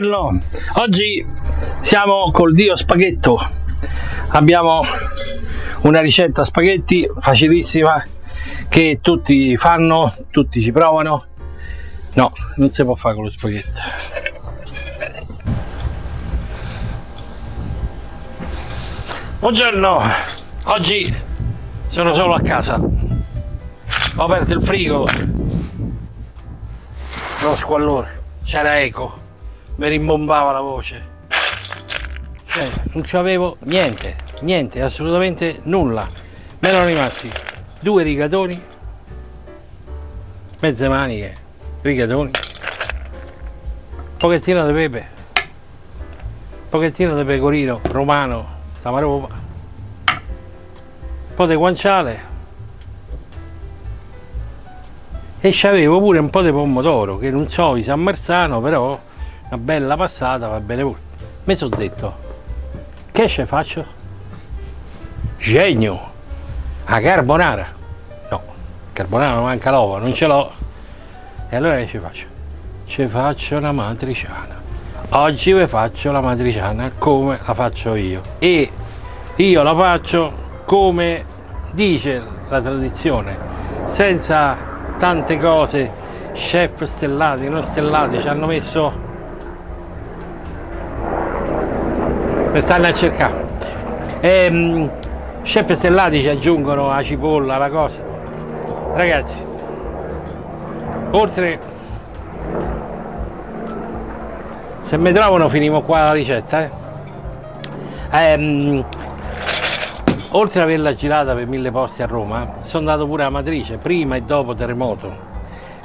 Buongiorno, oggi siamo col Dio Spaghetto. Abbiamo una ricetta spaghetti facilissima che tutti fanno, tutti ci provano. No, non si può fare con lo spaghetto. Buongiorno, oggi sono solo a casa. Ho aperto il frigo, lo squallore, c'era eco, mi rimbombava la voce, cioè non c'avevo niente, assolutamente nulla. Me erano rimasti 2 rigatoni, mezze maniche, rigatoni, pochettino di pepe, pochettino di pecorino romano, Samaropa, un po' di guanciale e c'avevo pure un po' di pomodoro, che non so di San Marzano, però una bella passata va bene pure. Mi sono detto, che ce faccio? Genio, a carbonara. No, carbonara non manca l'uovo, non ce l'ho. E allora che ci faccio? Ci faccio una matriciana. Oggi vi faccio la matriciana come la faccio io. E io la faccio come dice la tradizione, senza tante cose, chef stellati, non stellati, ci hanno messo, mi stanno a cercare, chef stellati ci aggiungono la cipolla, la cosa. Ragazzi, oltre, se mi trovano finimo qua la ricetta, oltre ad averla girata per 1000 posti a Roma, sono andato pure alla matrice, prima e dopo terremoto.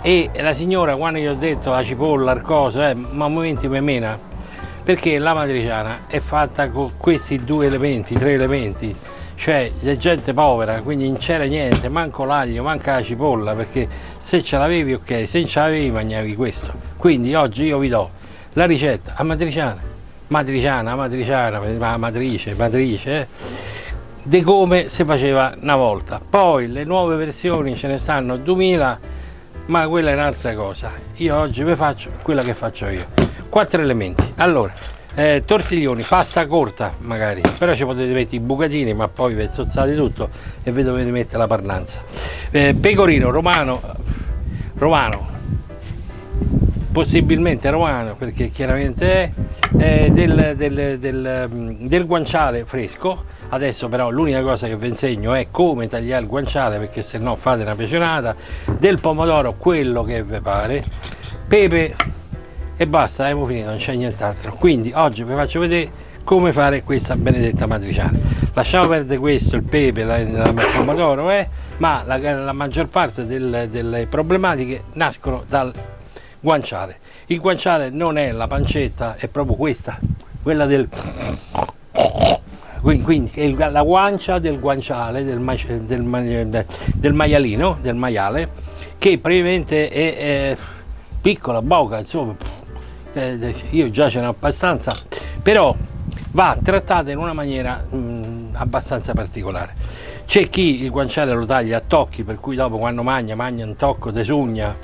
E la signora, quando gli ho detto la cipolla, il coso, ma a momenti mi mena, perché la matriciana è fatta con questi 2 elementi, 3 elementi, cioè la gente povera, quindi non c'era niente, manco l'aglio, manca la cipolla, perché se ce l'avevi ok, se non ce l'avevi mangiavi questo. Quindi oggi io vi do la ricetta a matriciana, matrice, di come si faceva una volta. Poi le nuove versioni ce ne stanno 2000, ma quella è un'altra cosa. Io oggi vi faccio quella che faccio io. 4 elementi. Allora, tortiglioni, pasta corta magari, però ci potete mettere i bucatini, ma poi vi zozzate tutto e vi dovete mettere la parnanza. Pecorino romano, possibilmente romano, perché chiaramente è del guanciale fresco. Adesso però l'unica cosa che vi insegno è come tagliare il guanciale, perché se no fate una pecionata, del pomodoro quello che vi pare, pepe e basta, abbiamo finito, non c'è nient'altro. Quindi oggi vi faccio vedere come fare questa benedetta matriciana. Lasciamo perdere questo, il pepe, il pomodoro, ma la maggior parte delle problematiche nascono dal guanciale. Il guanciale non è la pancetta, è proprio questa, quella del... Quindi è la guancia del guanciale, del maialino, del maiale, che praticamente è piccola, bocca, insomma, io già ce n'ho abbastanza, però va trattata in una maniera abbastanza particolare. C'è chi il guanciale lo taglia a tocchi, per cui dopo quando mangia un tocco di sugna,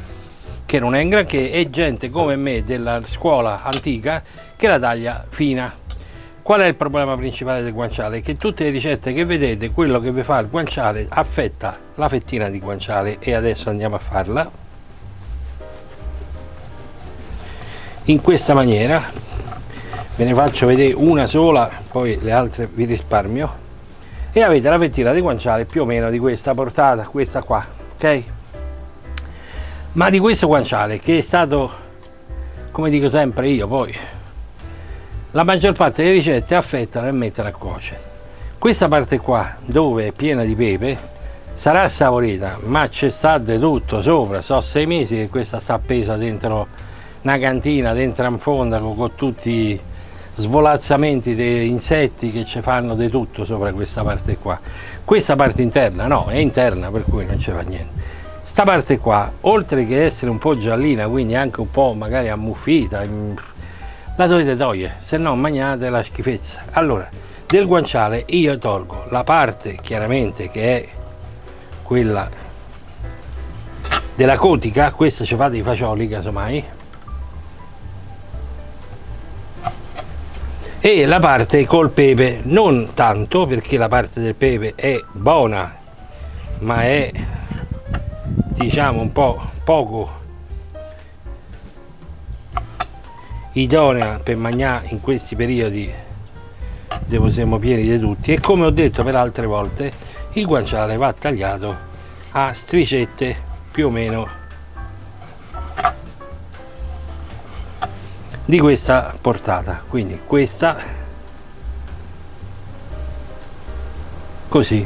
che non è un granché, e gente come me della scuola antica che la taglia fina. Qual è il problema principale del guanciale? Che tutte le ricette che vedete, quello che vi fa il guanciale affetta la fettina di guanciale, e adesso andiamo a farla in questa maniera. Ve ne faccio vedere una sola, poi le altre vi risparmio, e avete la fettina di guanciale più o meno di questa portata, questa qua, ok? Ma di questo guanciale, che è stato, come dico sempre io, poi la maggior parte delle ricette affettano e mettono a cuocere. Questa parte qua, dove è piena di pepe, sarà saporita, ma c'è sta di tutto sopra. So 6 mesi che questa sta appesa dentro una cantina, dentro un fondaco, con tutti svolazzamenti di insetti che ci fanno di tutto sopra questa parte qua. Questa parte interna no, è interna, per cui non ci fa niente. Sta parte qua, oltre che essere un po' giallina, quindi anche un po' magari ammuffita, la dovete togliere, se no mangiate la schifezza. Allora, del guanciale io tolgo la parte chiaramente che è quella della cotica, questa ci fate i fagioli casomai, e la parte col pepe, non tanto perché la parte del pepe è buona, ma è, diciamo, un po' poco idonea per mangiare in questi periodi dove siamo pieni di tutti. E come ho detto per altre volte, il guanciale va tagliato a striscette più o meno di questa portata, quindi questa così.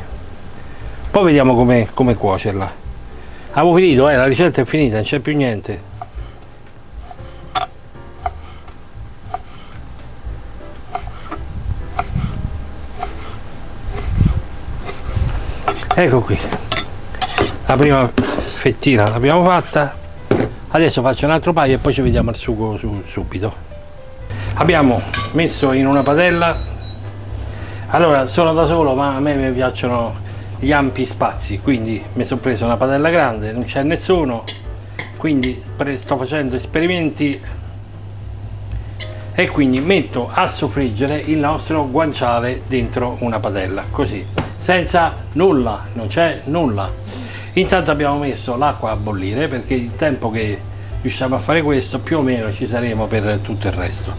Poi vediamo come cuocerla. Avevo finito, la ricetta è finita, non c'è più niente. Ecco qui, la prima fettina l'abbiamo fatta, adesso faccio un altro paio e poi ci vediamo al sugo subito. Abbiamo messo in una padella, allora sono da solo ma a me mi piacciono gli ampi spazi, quindi mi sono preso una padella grande, non c'è nessuno, quindi sto facendo esperimenti e quindi metto a soffriggere il nostro guanciale dentro una padella, così, senza nulla, non c'è nulla. Intanto abbiamo messo l'acqua a bollire perché il tempo che riusciamo a fare questo più o meno ci saremo per tutto il resto.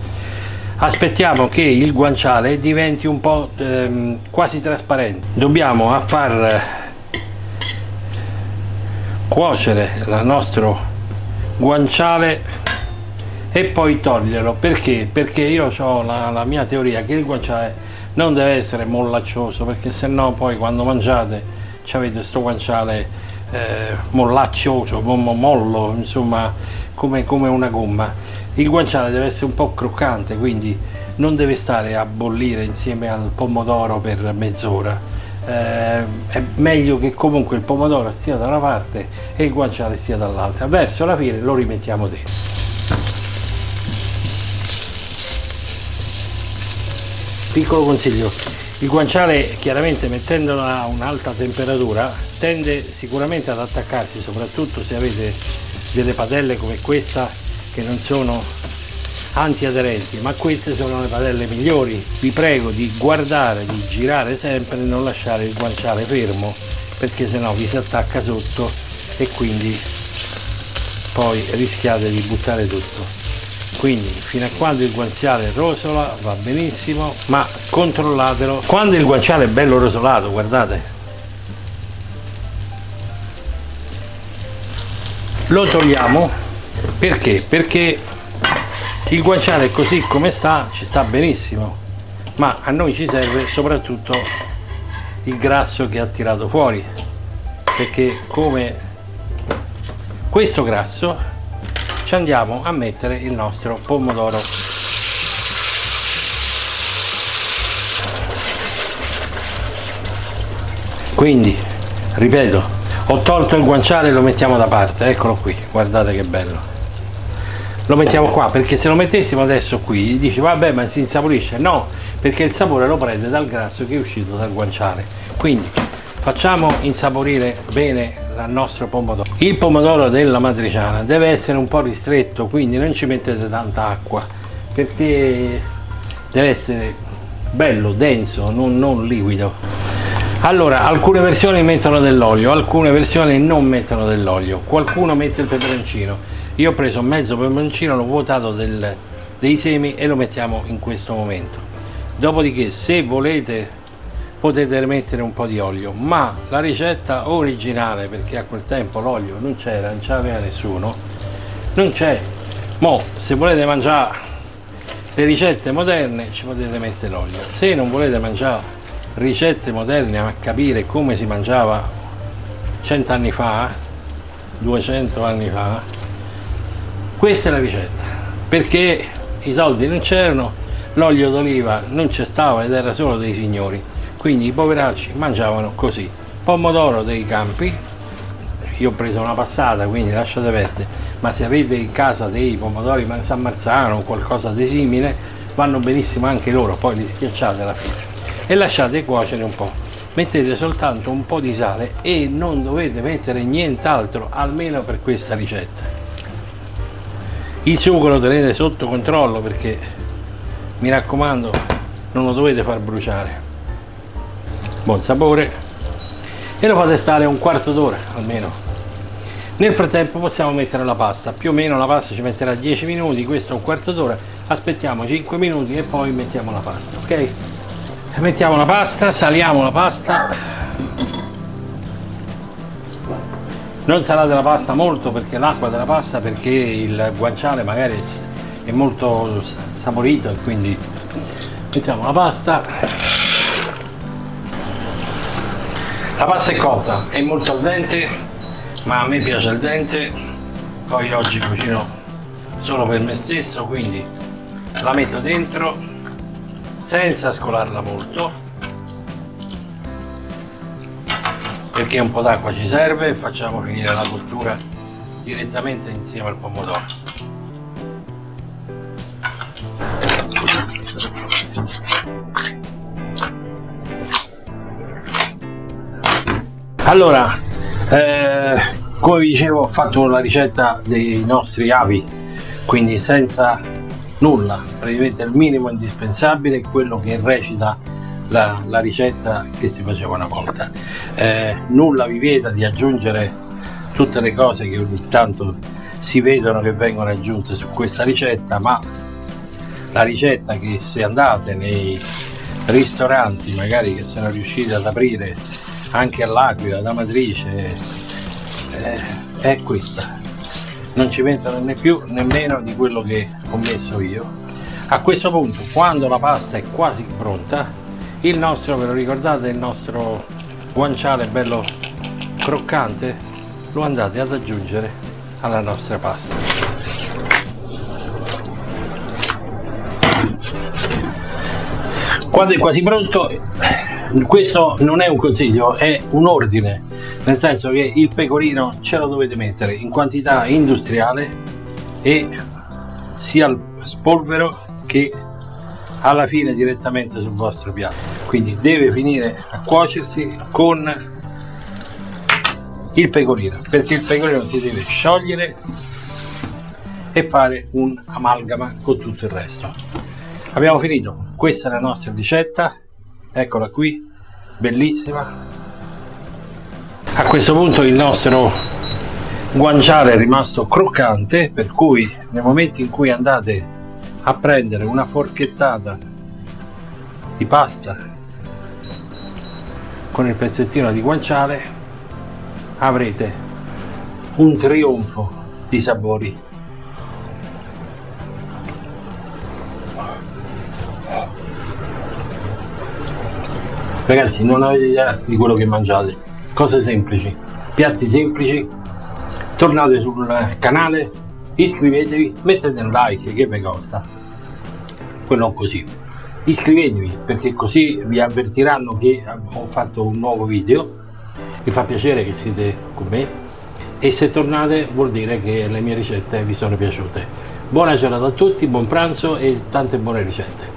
Aspettiamo che il guanciale diventi un po' quasi trasparente. Dobbiamo far cuocere il nostro guanciale e poi toglierlo. Perché? Perché io ho la mia teoria che il guanciale non deve essere mollaccioso, perché se no poi quando mangiate avete sto guanciale mollaccioso, mollo, insomma come una gomma. Il guanciale deve essere un po' croccante, quindi non deve stare a bollire insieme al pomodoro per mezz'ora. È meglio che comunque il pomodoro stia da una parte e il guanciale stia dall'altra. Verso la fine lo rimettiamo dentro. Piccolo consiglio: il guanciale, chiaramente mettendolo a un'alta temperatura, tende sicuramente ad attaccarsi, soprattutto se avete delle padelle come questa che non sono antiaderenti, ma queste sono le padelle migliori. Vi prego di guardare, di girare sempre e non lasciare il guanciale fermo, perché sennò vi si attacca sotto e quindi poi rischiate di buttare tutto. Quindi fino a quando il guanciale rosola va benissimo, ma controllatelo. Quando il guanciale è bello rosolato, guardate, lo togliamo. Perché? Perché il guanciale così come sta ci sta benissimo, ma a noi ci serve soprattutto il grasso che ha tirato fuori, perché come questo grasso ci andiamo a mettere il nostro pomodoro. Quindi, ripeto, ho tolto il guanciale e lo mettiamo da parte, eccolo qui, guardate che bello. Lo mettiamo qua, perché se lo mettessimo adesso qui, dici vabbè ma si insaporisce. No, perché il sapore lo prende dal grasso che è uscito dal guanciale. Quindi facciamo insaporire bene il nostro pomodoro. Il pomodoro della matriciana deve essere un po' ristretto, quindi non ci mettete tanta acqua, perché deve essere bello, denso, non liquido. Allora, alcune versioni mettono dell'olio, alcune versioni non mettono dell'olio, qualcuno mette il peperoncino. Io ho preso mezzo peperoncino, l'ho vuotato dei semi e lo mettiamo in questo momento. Dopodiché, se volete, potete mettere un po' di olio, ma la ricetta originale, perché a quel tempo l'olio non c'era, non ce l'aveva nessuno, non c'è. Mo se volete mangiare le ricette moderne ci potete mettere l'olio. Se non volete mangiare ricette moderne a capire come si mangiava 100 anni fa, 200 anni fa, questa è la ricetta, perché i soldi non c'erano, l'olio d'oliva non c'è stava ed era solo dei signori, quindi i poveracci mangiavano così. Pomodoro dei campi, io ho preso una passata, quindi lasciate perdere, ma se avete in casa dei pomodori San Marzano o qualcosa di simile, vanno benissimo anche loro, poi li schiacciate alla fine e lasciate cuocere un po'. Mettete soltanto un po' di sale e non dovete mettere nient'altro, almeno per questa ricetta. Il sugo lo tenete sotto controllo, perché mi raccomando, non lo dovete far bruciare. Buon sapore, e lo fate stare un quarto d'ora almeno. Nel frattempo possiamo mettere la pasta, più o meno la pasta ci metterà 10 minuti, questo è un quarto d'ora, aspettiamo 5 minuti e poi mettiamo la pasta, ok? Mettiamo la pasta, saliamo la pasta. Non salate la pasta molto perché l'acqua della pasta, perché il guanciale magari è molto saporito, e quindi mettiamo la pasta. La pasta è cotta, è molto al dente, ma a me piace al dente. Poi oggi cucino solo per me stesso, quindi la metto dentro senza scolarla molto, perché un po' d'acqua ci serve, e facciamo finire la cottura direttamente insieme al pomodoro. Allora, come vi dicevo, ho fatto la ricetta dei nostri avi, quindi senza nulla, praticamente il minimo indispensabile, quello che recita la ricetta che si faceva una volta. Nulla vi vieta di aggiungere tutte le cose che ogni tanto si vedono che vengono aggiunte su questa ricetta, ma la ricetta che, se andate nei ristoranti magari che sono riusciti ad aprire anche all'Aquila, ad Amatrice, è questa. Non ci mettono né più né meno di quello che ho messo io. A questo punto, quando la pasta è quasi pronta, il nostro, ve lo ricordate, il nostro guanciale bello croccante, lo andate ad aggiungere alla nostra pasta. Quando è quasi pronto, questo non è un consiglio, è un ordine, nel senso che il pecorino ce lo dovete mettere in quantità industriale, e sia al spolvero che alla fine direttamente sul vostro piatto. Quindi deve finire a cuocersi con il pecorino, perché il pecorino si deve sciogliere e fare un amalgama con tutto il resto. Abbiamo finito, questa è la nostra ricetta, eccola qui, bellissima. A questo punto il nostro guanciale è rimasto croccante, per cui nel momento in cui andate a prendere una forchettata di pasta con il pezzettino di guanciale, avrete un trionfo di sapori. Ragazzi, non avete idea di quello che mangiate. Cose semplici, piatti semplici. Tornate sul canale, iscrivetevi, mettete un like, che vi costa? Poi non così. Iscrivetevi, perché così vi avvertiranno che ho fatto un nuovo video. Mi fa piacere che siete con me, e se tornate vuol dire che le mie ricette vi sono piaciute. Buona giornata a tutti, buon pranzo e tante buone ricette.